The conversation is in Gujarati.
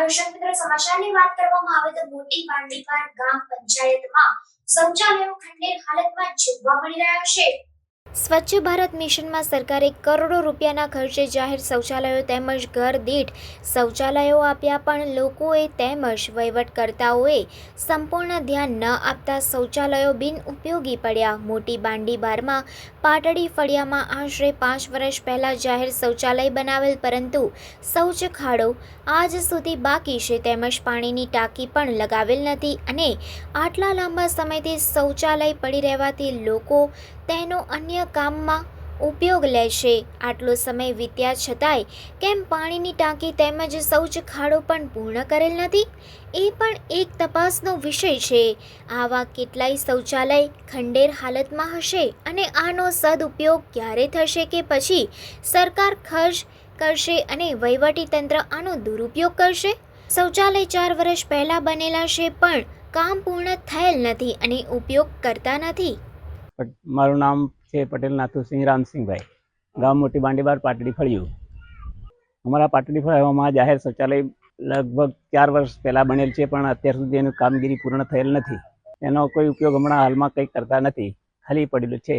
દર્શક મિત્રો, સમાચારની વાત કરવામાં આવે તો મોટી પાંડીપાર ગામ પંચાયતમાં શૌચાલયો ખંડેર હાલતમાં જોવા મળી રહ્યા છે। સ્વચ્છ ભારત મિશનમાં સરકારે કરોડો રૂપિયાના ખર્ચે જાહેર શૌચાલયો તેમજ ઘર દીઠ શૌચાલયો આપ્યા, પણ લોકોએ તેમજ વહીવટકર્તાઓએ સંપૂર્ણ ધ્યાન ન આપતા શૌચાલયો બિનઉપયોગી પડ્યા। મોટી બાંડીબારમાં પાટડી ફળિયામાં આશરે 5 વર્ષ પહેલા જાહેર શૌચાલય બનાવેલ, પરંતુ શૌચ ખાડો આજ સુધી બાકી છે તેમજ પાણીની ટાંકી પણ લગાવેલ નથી અને આટલા લાંબા સમયથી શૌચાલય પડી રહેવાથી લોકો તેનો અન્ય કામમાં ઉપયોગ લે છે। આટલો સમય વીત્યા છતાંય કેમ પાણીની ટાંકી તેમજ શૌચ ખાડો પણ પૂર્ણ કરેલ નથી, એ પણ એક તપાસનો વિષય છે। આવા કેટલાય શૌચાલય ખંડેર હાલતમાં હશે અને આનો સદઉપયોગ ક્યારે થશે કે પછી સરકાર ખર્ચ કરશે અને વહીવટીતંત્ર આનો દુરુપયોગ કરશે। શૌચાલય 4 વર્ષ પહેલા બનેલા છે પણ કામ પૂર્ણ થયેલ નથી અને ઉપયોગ કરતા નથી। મારું નામ છે પટેલ નાથુસિંહ રામસિંહભાઈ, ગામ મોટી બાંડીબાર, પાટડી ફળિયું। અમારા પાટડી ફળિયામાં જાહેર શૌચાલય લગભગ 4 વર્ષ પહેલાં બનેલ છે, પણ અત્યાર સુધી એની કામગીરી પૂર્ણ થયેલ નથી। એનો કોઈ ઉપયોગ હમણાં હાલમાં કંઈ કરતા નથી, ખાલી પડેલું છે।